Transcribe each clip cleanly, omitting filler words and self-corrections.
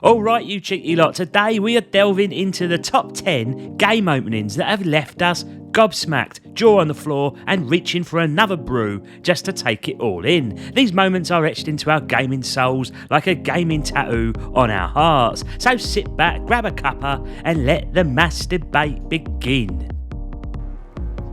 Alright, you cheeky lot, today we are delving into the top 10 game openings that have left us gobsmacked, jaw on the floor, and reaching for another brew just to take it all in. These moments are etched into our gaming souls like a gaming tattoo on our hearts. So sit back, grab a cuppa, and let the mass debate begin.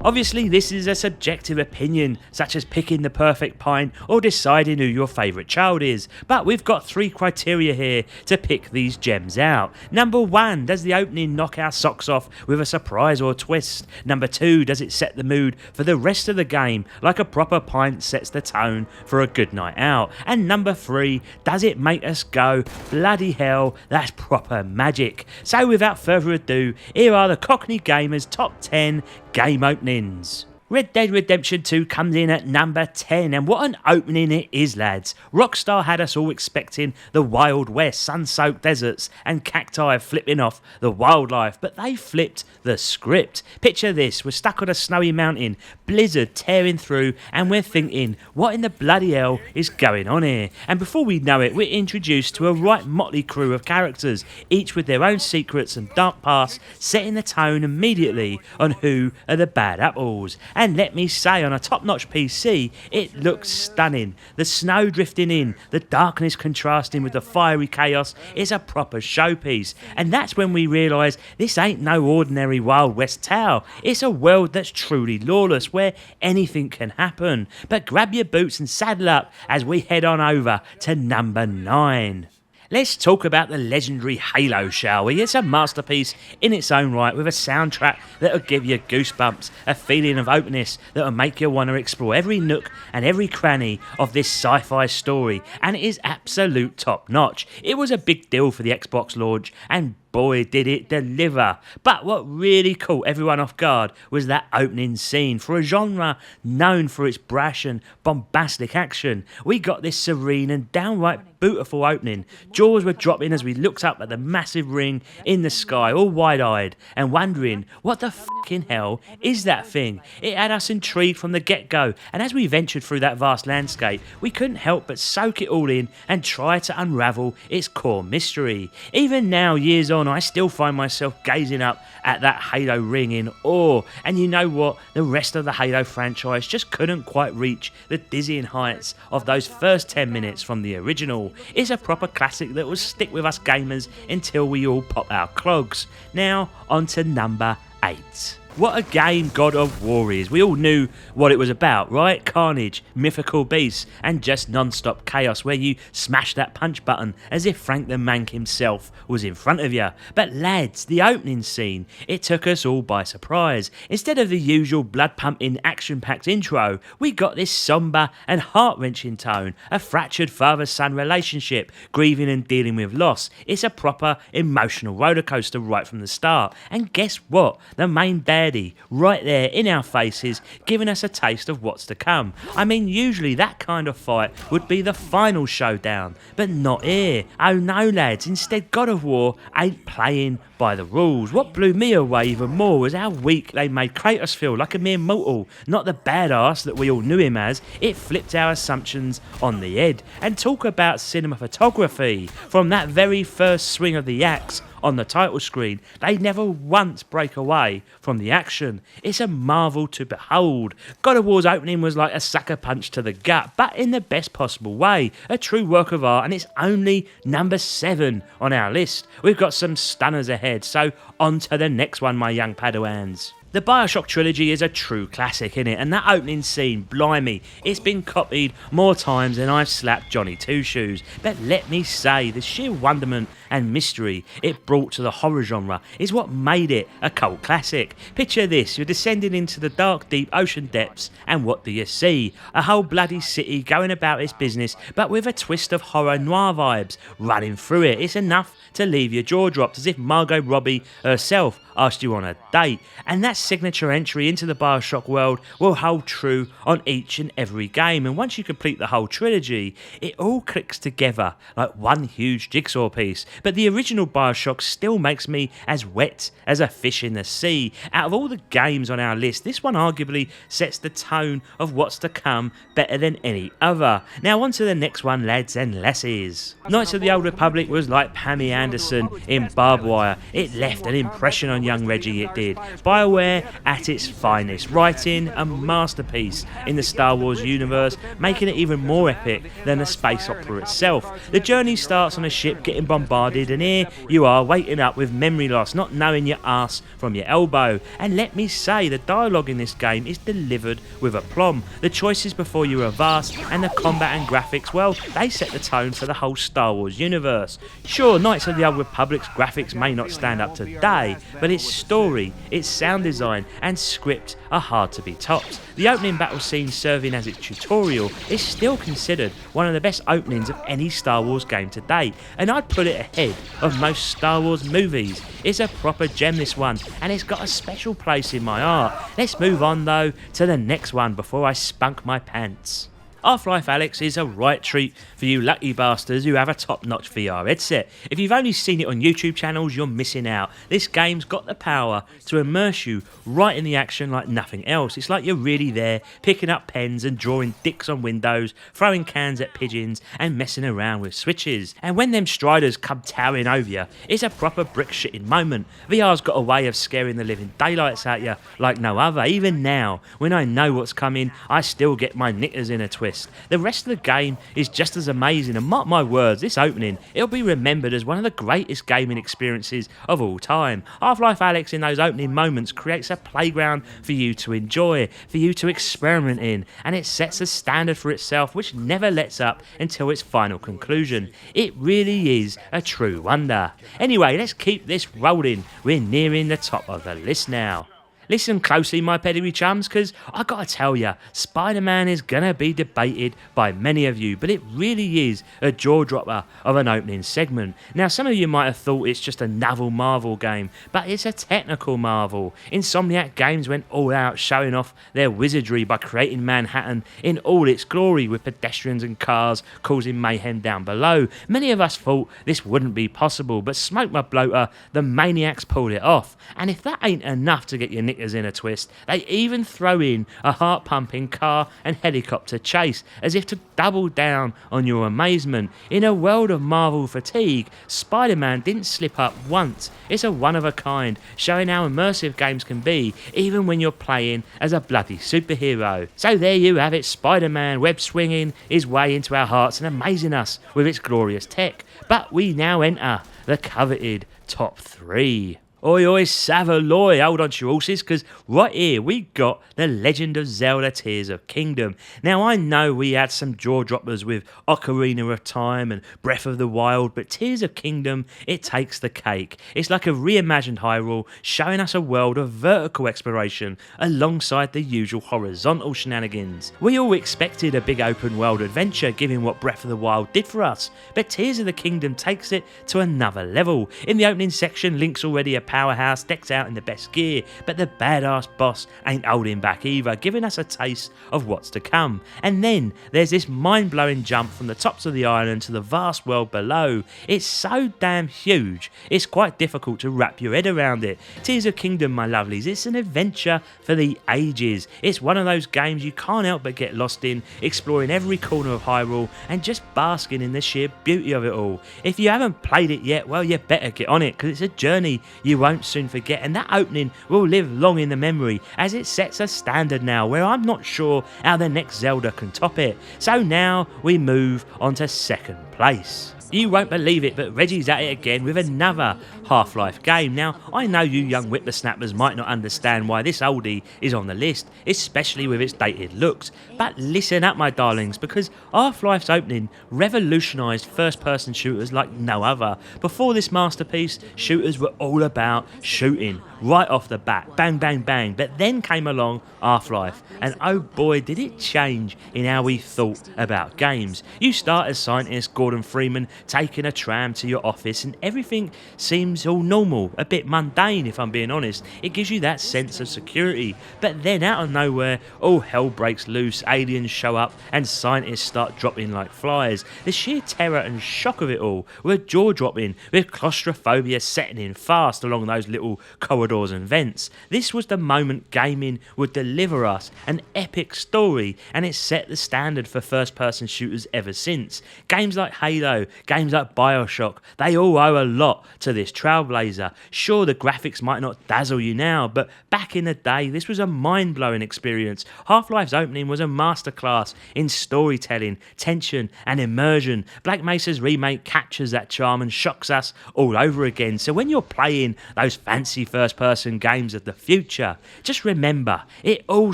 Obviously, this is a subjective opinion, such as picking the perfect pint or deciding who your favourite child is, but we've got three criteria here to pick these gems out. Number 1, does the opening knock our socks off with a surprise or twist? Number 2, does it set the mood for the rest of the game, like a proper pint sets the tone for a good night out? And number 3, does it make us go, bloody hell, that's proper magic? So without further ado, here are the Cockney Gamers top 10 game openings. Red Dead Redemption 2 comes in at number 10, and what an opening it is, lads. Rockstar had us all expecting the Wild West, sun-soaked deserts and cacti flipping off the wildlife, but they flipped the script. Picture this, we're stuck on a snowy mountain, blizzard tearing through, and we're thinking, what in the bloody hell is going on here? And before we know it, we're introduced to a right motley crew of characters, each with their own secrets and dark past, setting the tone immediately on who are the bad apples. And let me say, on a top-notch PC, it looks stunning. The snow drifting in, the darkness contrasting with the fiery chaos is a proper showpiece. And that's when we realise this ain't no ordinary Wild West tale. It's a world that's truly lawless, where anything can happen. But grab your boots and saddle up as we head on over to number 9. Let's talk about the legendary Halo, shall we? It's a masterpiece in its own right, with a soundtrack that'll give you goosebumps, a feeling of openness that'll make you want to explore every nook and every cranny of this sci-fi story, and it is absolute top notch. It was a big deal for the Xbox launch, and boy did it deliver. But what really caught everyone off guard was that opening scene. For a genre known for its brash and bombastic action, we got this serene and downright beautiful opening. Jaws were dropping as we looked up at the massive ring in the sky, all wide-eyed and wondering, what the fucking hell is that thing? It had us intrigued from the get-go, and as we ventured through that vast landscape, we couldn't help but soak it all in and try to unravel its core mystery. Even now, years on, I still find myself gazing up at that Halo ring in awe. And you know what? The rest of the Halo franchise just couldn't quite reach the dizzying heights of those first 10 minutes from the original. It's a proper classic that will stick with us gamers until we all pop our clogs. Now, on to number 8. What a game God of War is. We all knew what it was about, right? Carnage, mythical beasts, and just non-stop chaos where you smash that punch button as if Frank the Mank himself was in front of you. But lads, the opening scene, it took us all by surprise. Instead of the usual blood-pumping, action-packed intro, we got this sombre and heart-wrenching tone, a fractured father-son relationship, grieving and dealing with loss. It's a proper emotional rollercoaster right from the start. And guess what? The main daddy right there in our faces, giving us a taste of what's to come. I mean, usually that kind of fight would be the final showdown, but not here. Oh no, lads, instead God of War ain't playing by the rules. What blew me away even more was how weak they made Kratos feel, like a mere mortal, not the badass that we all knew him as. It flipped our assumptions on the head. And talk about cinematography. From that very first swing of the axe on the title screen, they never once break away from the action. It's a marvel to behold. God of War's opening was like a sucker punch to the gut, but in the best possible way. A true work of art, and it's only number 7 on our list. We've got some stunners ahead, so on to the next one, my young Padawans. The Bioshock trilogy is a true classic, innit? And that opening scene, blimey, it's been copied more times than I've slapped Johnny Two Shoes. But let me say, the sheer wonderment and mystery it brought to the horror genre is what made it a cult classic. Picture this, you're descending into the dark, deep ocean depths, and what do you see? A whole bloody city going about its business, but with a twist of horror noir vibes running through it. It's enough to leave your jaw dropped, as if Margot Robbie herself asked you on a date. And that's signature entry into the Bioshock world will hold true on each and every game, and once you complete the whole trilogy, it all clicks together like one huge jigsaw piece. But the original Bioshock still makes me as wet as a fish in the sea. Out of all the games on our list, this one arguably sets the tone of what's to come better than any other. Now on to the next one, lads and lassies. Knights of the Old Republic was like Pammy Anderson in Barbed Wire. It left an impression on young Reggie, it did. BioWare at its finest, writing a masterpiece in the Star Wars universe, making it even more epic than a space opera itself. The journey starts on a ship getting bombarded, and here you are waiting up with memory loss, not knowing your arse from your elbow. And let me say, the dialogue in this game is delivered with aplomb. The choices before you are vast, and the combat and graphics, well, they set the tone for the whole Star Wars universe. Sure, Knights of the Old Republic's graphics may not stand up today, but its story, its sound design and script are hard to be topped. The opening battle scene serving as its tutorial is still considered one of the best openings of any Star Wars game to date, and I'd put it ahead of most Star Wars movies. It's a proper gem, this one, and it's got a special place in my heart. Let's move on though to the next one before I spunk my pants. Half-Life Alyx is a right treat for you lucky bastards who have a top-notch VR headset. If you've only seen it on YouTube channels, you're missing out. This game's got the power to immerse you right in the action like nothing else. It's like you're really there, picking up pens and drawing dicks on windows, throwing cans at pigeons and messing around with switches. And when them striders come towering over you, it's a proper brick-shitting moment. VR's got a way of scaring the living daylights out you like no other. Even now, when I know what's coming, I still get my knickers in a twist. The rest of the game is just as amazing, and mark my words, this opening, it'll be remembered as one of the greatest gaming experiences of all time. Half-Life Alyx in those opening moments creates a playground for you to enjoy, for you to experiment in, and it sets a standard for itself which never lets up until its final conclusion. It really is a true wonder. Anyway, let's keep this rolling. We're nearing the top of the list now. Listen closely, my pedigree chums, because I gotta tell ya, Spider-Man is gonna be debated by many of you, but it really is a jaw-dropper of an opening segment. Now, some of you might have thought it's just another Marvel game, but it's a technical marvel. Insomniac Games went all out showing off their wizardry by creating Manhattan in all its glory, with pedestrians and cars causing mayhem down below. Many of us thought this wouldn't be possible, but smoke my bloater, the maniacs pulled it off. And if that ain't enough to get your knickers in a twist, they even throw in a heart-pumping car and helicopter chase, as if to double down on your amazement. In a world of Marvel fatigue, Spider-Man didn't slip up once. It's a one-of-a-kind, showing how immersive games can be, even when you're playing as a bloody superhero. So there you have it, Spider-Man web-swinging his way into our hearts and amazing us with its glorious tech. But we now enter the coveted top 3. Oi oi Savaloy, hold on to your horses, because right here we got The Legend of Zelda Tears of Kingdom. Now I know we had some jaw droppers with Ocarina of Time and Breath of the Wild, but Tears of Kingdom, it takes the cake. It's like a reimagined Hyrule, showing us a world of vertical exploration alongside the usual horizontal shenanigans. We all expected a big open world adventure given what Breath of the Wild did for us, but Tears of the Kingdom takes it to another level. In the opening section, Link's already a powerhouse, decked out in the best gear, but the badass boss ain't holding back either, giving us a taste of what's to come. And then there's this mind-blowing jump from the tops of the island to the vast world below. It's so damn huge, it's quite difficult to wrap your head around it. Tears of Kingdom, my lovelies, it's an adventure for the ages. It's one of those games you can't help but get lost in, exploring every corner of Hyrule and just basking in the sheer beauty of it all. If you haven't played it yet, well, you better get on it, because it's a journey you won't soon forget, and that opening will live long in the memory, as it sets a standard now where I'm not sure how the next Zelda can top it. So now we move on to second place. You won't believe it, but Reggie's at it again with another Half-Life game. Now, I know you young whippersnappers might not understand why this oldie is on the list, especially with its dated looks, but listen up, my darlings, because Half-Life's opening revolutionised first-person shooters like no other. Before this masterpiece, shooters were all about shooting, right off the bat, bang, bang, bang. But then came along Half-Life, and oh boy, did it change in how we thought about games. You start as scientist Gordon Freeman taking a tram to your office, and everything seems all normal, a bit mundane if I'm being honest. It gives you that sense of security. But then out of nowhere, all hell breaks loose, aliens show up, and scientists start dropping like flies. The sheer terror and shock of it all were jaw-dropping, with claustrophobia setting in fast along those little corridors and vents. This was the moment gaming would deliver us an epic story, and it set the standard for first-person shooters ever since. Games like Halo, games like Bioshock, they all owe a lot to this trailblazer. Sure, the graphics might not dazzle you now, but back in the day, this was a mind-blowing experience. Half-Life's opening was a masterclass in storytelling, tension, and immersion. Black Mesa's remake captures that charm and shocks us all over again. So when you're playing those fancy first-person games of the future, just remember, it all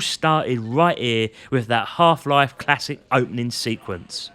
started right here with that Half-Life classic opening sequence.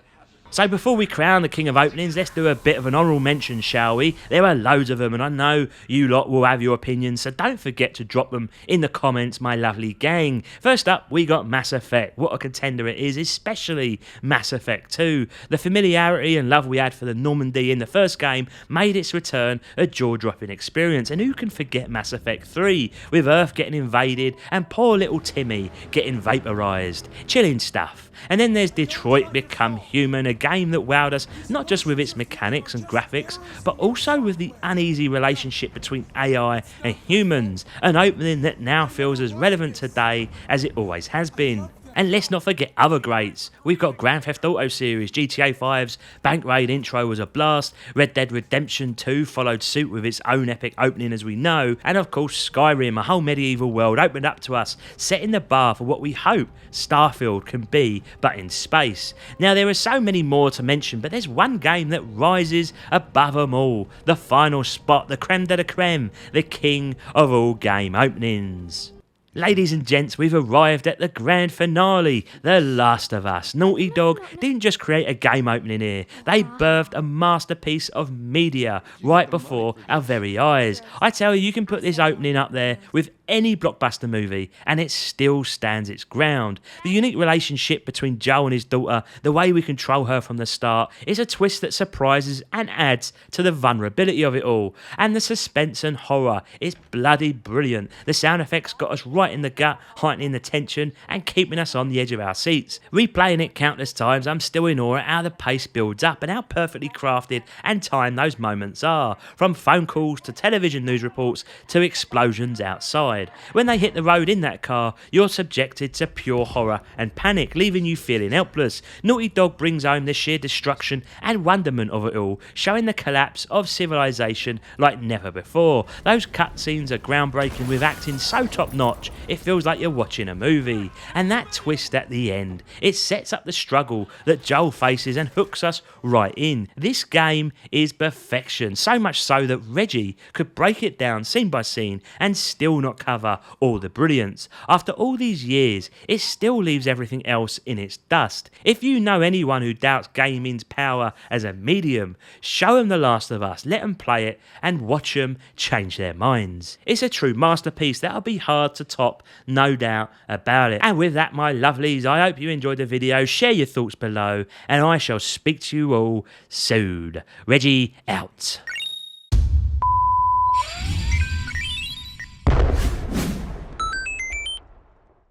So before we crown the king of openings, let's do a bit of an honourable mention, shall we? There are loads of them, and I know you lot will have your opinions, so don't forget to drop them in the comments, my lovely gang. First up, we got Mass Effect. What a contender it is, especially Mass Effect 2. The familiarity and love we had for the Normandy in the first game made its return a jaw-dropping experience, and who can forget Mass Effect 3, with Earth getting invaded and poor little Timmy getting vaporised. Chilling stuff. And then there's Detroit Become Human, a game that wowed us not just with its mechanics and graphics, but also with the uneasy relationship between AI and humans, an opening that now feels as relevant today as it always has been. And let's not forget other greats. We've got Grand Theft Auto series, GTA 5's Bank Raid intro was a blast, Red Dead Redemption 2 followed suit with its own epic opening as we know, and of course Skyrim, a whole medieval world opened up to us, setting the bar for what we hope Starfield can be, but in space. Now there are so many more to mention, but there's one game that rises above them all, the final spot, the creme de la creme, the king of all game openings. Ladies and gents, we've arrived at the grand finale, The Last of Us. Naughty Dog didn't just create a game opening here, they birthed a masterpiece of media right before our very eyes. I tell you can put this opening up there with any blockbuster movie and it still stands its ground. The unique relationship between Joel and his daughter, the way we control her from the start, is a twist that surprises and adds to the vulnerability of it all. And the suspense and horror is bloody brilliant. The sound effects got us right in the gut, heightening the tension and keeping us on the edge of our seats. Replaying it countless times, I'm still in awe at how the pace builds up and how perfectly crafted and timed those moments are. From phone calls to television news reports to explosions outside. When they hit the road in that car, you're subjected to pure horror and panic, leaving you feeling helpless. Naughty Dog brings home the sheer destruction and wonderment of it all, showing the collapse of civilization like never before. Those cutscenes are groundbreaking with acting so top notch, it feels like you're watching a movie. And that twist at the end, it sets up the struggle that Joel faces and hooks us right in. This game is perfection, so much so that Reggie could break it down scene by scene and still not cover all the brilliance. After all these years, it still leaves everything else in its dust. If you know anyone who doubts gaming's power as a medium, show them The Last of Us, let them play it and watch them change their minds. It's a true masterpiece that'll be hard to top, no doubt about it. And with that, my lovelies, I hope you enjoyed the video. Share your thoughts below and I shall speak to you all soon. Reggie out.